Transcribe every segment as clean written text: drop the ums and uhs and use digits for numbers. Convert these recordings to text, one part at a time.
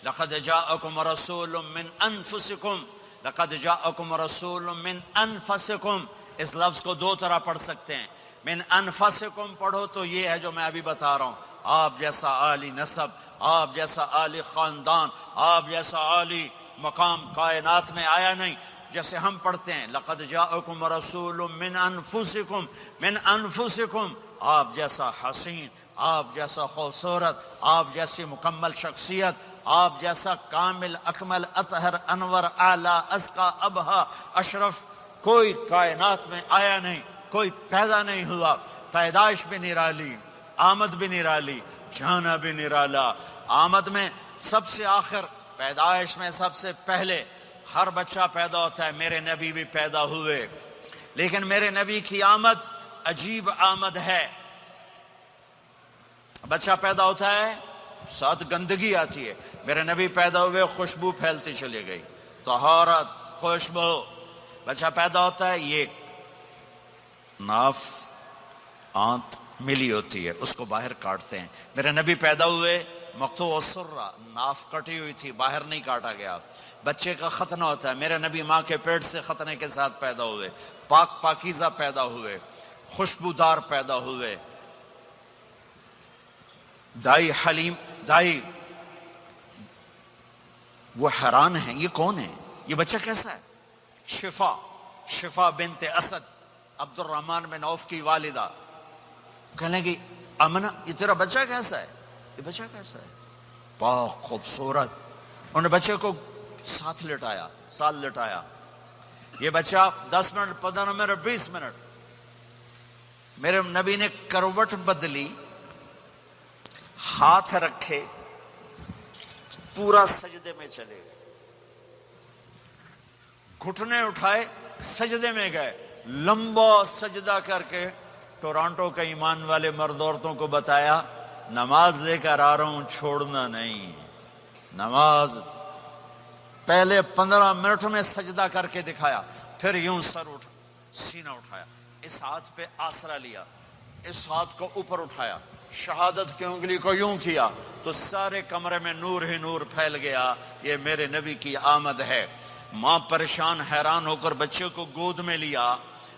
لقد جاءکم رسول من انفسکم، لقد جاءکم رسول من انفسکم، اس لفظ کو دو طرح پڑھ سکتے ہیں، من انفسکم پڑھو تو یہ ہے جو میں ابھی بتا رہا ہوں، آپ جیسا عالی نسب، آپ جیسا عالی خاندان، آپ جیسا عالی مقام کائنات میں آیا نہیں۔ جیسے ہم پڑھتے ہیں لقد جاءکم رسول من انفسکم، من انفسکم، آپ جیسا حسین، آپ جیسا خوبصورت، آپ جیسی مکمل شخصیت، آپ جیسا کامل اکمل اطہر انور اعلیٰ ازکیٰ ابہا اشرف کوئی کائنات میں آیا نہیں، کوئی پیدا نہیں ہوا، پیدائش بھی نرالی، آمد بھی نرالی، جانا بھی نرالا۔ آمد میں سب سے آخر، پیدائش میں سب سے پہلے ہر بچہ پیدا ہوتا ہے، میرے نبی بھی پیدا ہوئے، لیکن میرے نبی کی آمد عجیب آمد ہے۔ بچہ پیدا ہوتا ہے ساتھ گندگی آتی ہے، میرے نبی پیدا ہوئے خوشبو پھیلتی چلی گئی، طہارت، خوشبو۔ بچہ پیدا ہوتا ہے یہ ناف آنت ملی ہوتی ہے، اس کو باہر کاٹتے ہیں۔ میرے نبی پیدا ہوئے مقطوع السرہ، ناف کٹی ہوئی تھی، باہر نہیں کاٹا گیا۔ بچے کا ختنہ ہوتا ہے، میرے نبی ماں کے پیٹ سے ختنے کے ساتھ پیدا ہوئے، پاک پاکیزہ پیدا ہوئے، خوشبودار پیدا ہوئے۔ دائی حلیم، دائی وہ حیران ہیں، یہ کون ہے، یہ بچہ کیسا ہے؟ شفا بنت اسد، عبد الرحمن بن عوف کی والدہ، کہنے لگی امنہ یہ تیرا بچہ کیسا ہے، یہ بچہ کیسا ہے، پاک خوبصورت۔ انہوں نے بچے کو ساتھ لٹایا، یہ بچہ 10 منٹ 15 منٹ 20 منٹ، میرے نبی نے کروٹ بدلی، ہاتھ رکھے، پورا سجدے میں چلے گئے، گھٹنے اٹھائے سجدے میں گئے، لمبا سجدہ کر کے ٹورانٹو کے ایمان والے مرد عورتوں کو بتایا نماز لے کر آ رہا ہوں، چھوڑنا نہیں۔ نماز پہلے 15 منٹ میں سجدہ کر کے دکھایا، پھر یوں سینہ اٹھایا، اس ہاتھ پہ آسرا لیا، اس ہاتھ کو اوپر اٹھایا، شہادت کی انگلی کو یوں کیا تو سارے کمرے میں نور ہی نور پھیل گیا۔ یہ میرے نبی کی آمد ہے۔ ماں پریشان حیران ہو کر بچے کو گود میں لیا،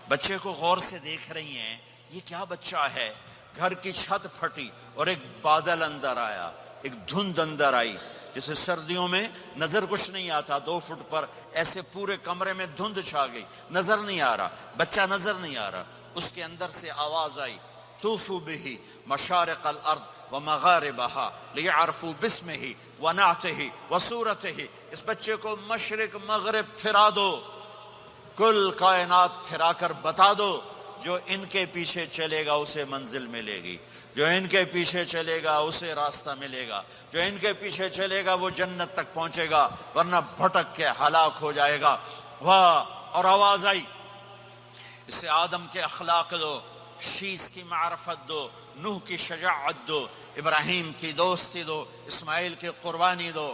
بچے کو غور سے دیکھ رہی ہیں، یہ کیا بچہ ہے۔ گھر کی چھت پھٹی اور ایک بادل اندر آیا، ایک دھند اندر آئی، جیسے سردیوں میں نظر کچھ نہیں آتا، 2 فٹ پر ایسے پورے کمرے میں دھند چھا گئی، نظر نہیں آ رہا، بچہ نظر نہیں آ رہا۔ اس کے اندر سے آواز آئی طوفوا به مشارق الارض ومغاربها لیعرفوا باسمه ونعته وصورته۔ اس بچے کو مشرق مغرب پھرا دو، کل کائنات پھرا کر بتا دو، جو ان کے پیچھے چلے گا اسے منزل ملے گی، جو ان کے پیچھے چلے گا اسے راستہ ملے گا، جو ان کے پیچھے چلے گا وہ جنت تک پہنچے گا، ورنہ بھٹک کے ہلاک ہو جائے گا۔ واہ! اور آواز آئی اسے آدم کے اخلاق دو، شیس کی معرفت دو، نوح کی شجاعت دو، ابراہیم کی دوستی دو، اسماعیل کی قربانی دو،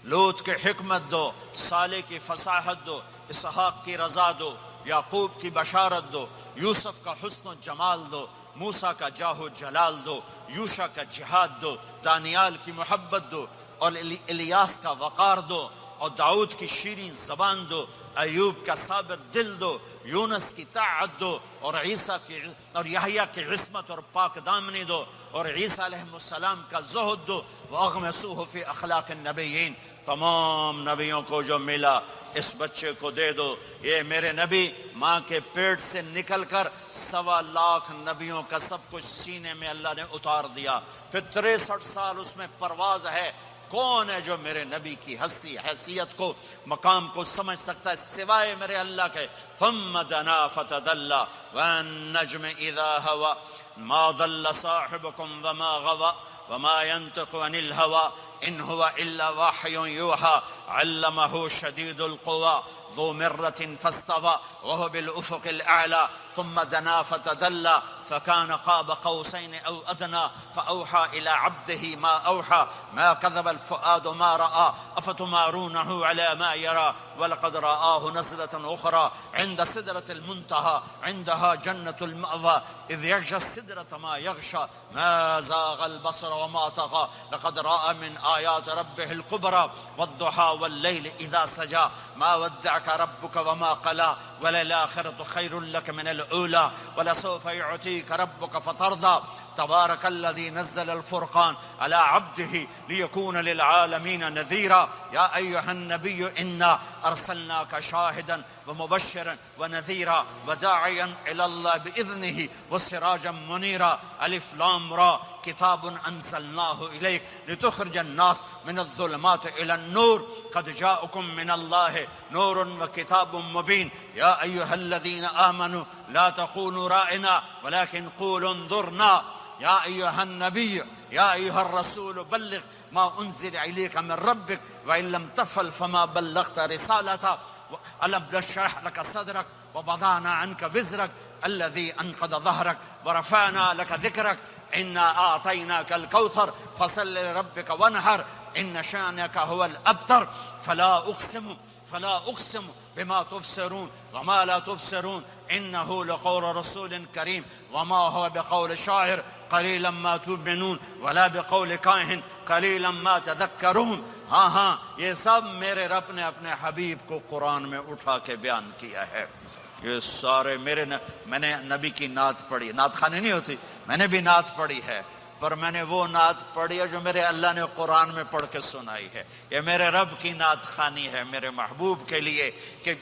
لوط کی حکمت دو، صالح کی فصاحت دو، اسحاق کی رضا دو، یعقوب کی بشارت دو، یوسف کا حسن و جمال دو، موسیٰ کا جاہ و جلال دو، یوشع کا جہاد دو، دانیال کی محبت دو، اور الیاس کا وقار دو، اور داؤد کی شیریں زبان دو، ایوب کا صابر دل دو، یونس کی طاعت دو، اور عیسیٰ کی اور یحییٰ کی عصمت اور پاک دامنی دو، اور عیسیٰ علیہ السلام کا زہد دو، وَأَغْمَسُوهُ فِي أَخْلَاقِ النَّبِيِّينَ۔ تمام نبیوں کو جو ملا اس بچے کو دے دو۔ یہ میرے نبی ماں کے پیٹ سے نکل کر 1.25 لاکھ نبیوں کا سب کچھ سینے میں اللہ نے اتار دیا، پھر 63 سال اس میں پرواز ہے۔ کون ہے جو میرے نبی کی ہستی حیثیت کو مقام کو سمجھ سکتا ہے سوائے میرے اللہ کے؟ ثم دنا فتدلى والنجم اذا هوى ما ضل صاحبكم وما غوى وما ينطق عن الهوى ان هو الا وحي يوحى علمه شديد القوى ذو مرة فاستوى وهو بالأفق الأعلى ثم دنا فتدلى فكان قاب قوسين أو أدنى فأوحى إلى عبده ما أوحى ما كذب الفؤاد ما رأى أفتمارونه على ما يرى ولقد رآه نزلة أخرى عند سدرة المنتهى عندها جنة المأوى إذ يغشى السدرة ما يغشى ما زاغ البصر وما طغى لقد رأى من آيات ربه الكبرى والضحى والليل إذا سجى ما ودعك ربك وما قلى وللآخرة خير لك من الأولى ولسوف يعطيك ربك فترضى تبارك الذي نزل الفرقان على عبده ليكون للعالمين نذيرا يا أيها النبي إنا أرسلناك شاهدا ومبشرا ونذيرا وداعيا إلى الله بإذنه وسراجا منيرا ألف لام را كتاب أنزلناه إليك لتخرج الناس من الظلمات إلى النور قد جاءكم من الله نور وكتاب مبين يا أيها الذين آمنوا لا تقولوا رائنا ولكن قولوا انظرنا يا أيها النبي يا أيها الرسول بلغ ما أنزل إليك من ربك وإن لم تفعل فما بلغت رسالته ألم نشرح لك صدرك ووضعنا عنك وزرك الذي أنقض ظهرك ورفعنا لك ذكرك إنا أعطيناك الكوثر فصل لربك وانحر إن شانك هو الأبتر فلا أقسم بما تبصرون وما لا تبصرون إنه لقول رسول كريم وما هو بقول شاعر قليلا ما تؤمنون ولا بقول کاہن قلیلا ما تذکرون. ہاں یہ سب میرے رب نے اپنے حبیب کو قرآن میں اٹھا کے بیان کیا ہے. یہ سارے میں نے نبی کی نعت پڑھی. نعت خوانی نہیں ہوتی, میں نے بھی نعت پڑھی ہے, پر میں نے وہ نعت پڑھی ہے جو میرے اللہ نے قرآن میں پڑھ کے سنائی ہے. یہ میرے رب کی نعت خوانی ہے میرے محبوب کے لیے, کہ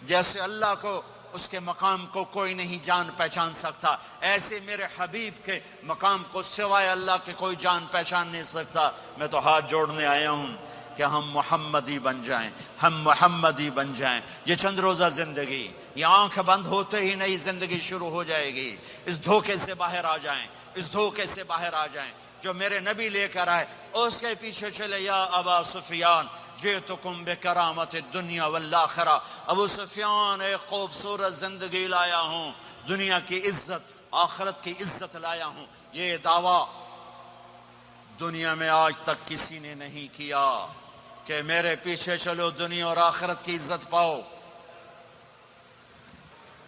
جیسے اللہ کو اس کے مقام کو کوئی نہیں جان پہچان سکتا, ایسے میرے حبیب کے مقام کو سوائے اللہ کے کوئی جان پہچان نہیں سکتا. میں تو ہاتھ جوڑنے آیا ہوں کہ ہم محمدی بن جائیں, ہم محمدی بن جائیں. یہ چند روزہ زندگی, یہ آنکھ بند ہوتے ہی نئی زندگی شروع ہو جائے گی. اس دھوکے سے باہر آ جائیں, اس دھوکے سے باہر آ جائیں جو میرے نبی لے کر آئے, اس کے پیچھے چلے. یا ابا سفیان جئتکم بکرامت الدنیا والآخرہ, ابو سفیان ایک خوبصورت زندگی لایا ہوں, دنیا کی عزت آخرت کی عزت لایا ہوں. یہ دعویٰ دنیا میں آج تک کسی نے نہیں کیا کہ میرے پیچھے چلو دنیا اور آخرت کی عزت پاؤ.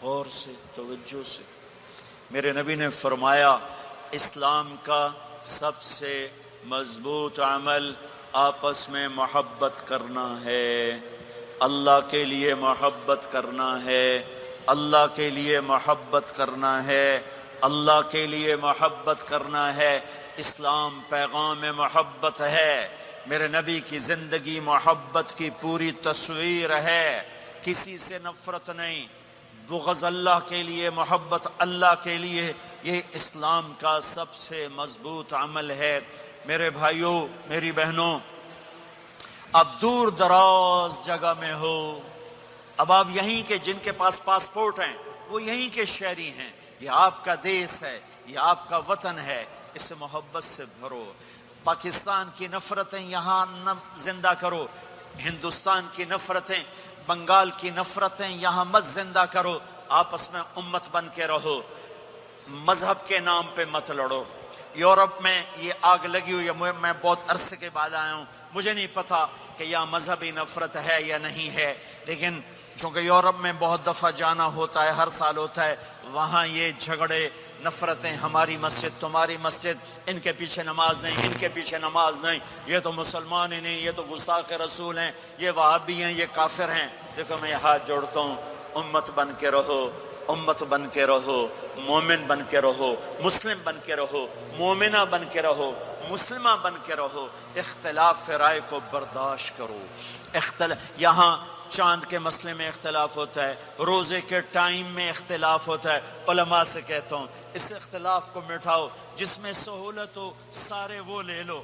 غور سے توجہ سے میرے نبی نے فرمایا اسلام کا سب سے مضبوط عمل آپس میں محبت کرنا ہے, اللہ کے لیے محبت کرنا ہے, اللہ کے لیے محبت کرنا ہے, اللہ کے لیے محبت کرنا ہے. اسلام پیغام محبت ہے. میرے نبی کی زندگی محبت کی پوری تصویر ہے, کسی سے نفرت نہیں, بغض اللہ کے لیے, محبت اللہ کے لیے. یہ اسلام کا سب سے مضبوط عمل ہے. میرے بھائیوں میری بہنوں, اب دور دراز جگہ میں ہو, اب آپ یہیں کے جن کے پاس پاسپورٹ ہیں وہ یہیں کے شہری ہیں, یہ آپ کا دیس ہے, یہ آپ کا وطن ہے, اسے محبت سے بھرو. پاکستان کی نفرتیں یہاں نہ زندہ کرو, ہندوستان کی نفرتیں, بنگال کی نفرتیں یہاں مت زندہ کرو. آپس میں امت بن کے رہو, مذہب کے نام پہ مت لڑو. یورپ میں یہ آگ لگی ہوئی ہے, میں بہت عرصے کے بعد آیا ہوں, مجھے نہیں پتا کہ یہاں مذہبی نفرت ہے یا نہیں ہے, لیکن چونکہ یورپ میں بہت دفعہ جانا ہوتا ہے, ہر سال ہوتا ہے, وہاں یہ جھگڑے نفرتیں, ہماری مسجد تمہاری مسجد, ان کے پیچھے نماز نہیں, ان کے پیچھے نماز نہیں, یہ تو مسلمان ہی نہیں, یہ تو گستاخ رسول ہیں, یہ وہابی ہیں, یہ کافر ہیں. دیکھو میں ہاتھ جوڑتا ہوں, امت بن کے رہو, امت بن کے رہو, مومن بن کے رہو, مسلم بن کے رہو, مومنہ بن کے رہو, مسلمہ بن کے رہو. اختلاف رائے کو برداشت کرو. یہاں چاند کے مسئلے میں اختلاف ہوتا ہے, روزے کے ٹائم میں اختلاف ہوتا ہے. علماء سے کہتا ہوں اس اختلاف کو مٹھاؤ, جس میں سہولت ہو سارے وہ لے لو,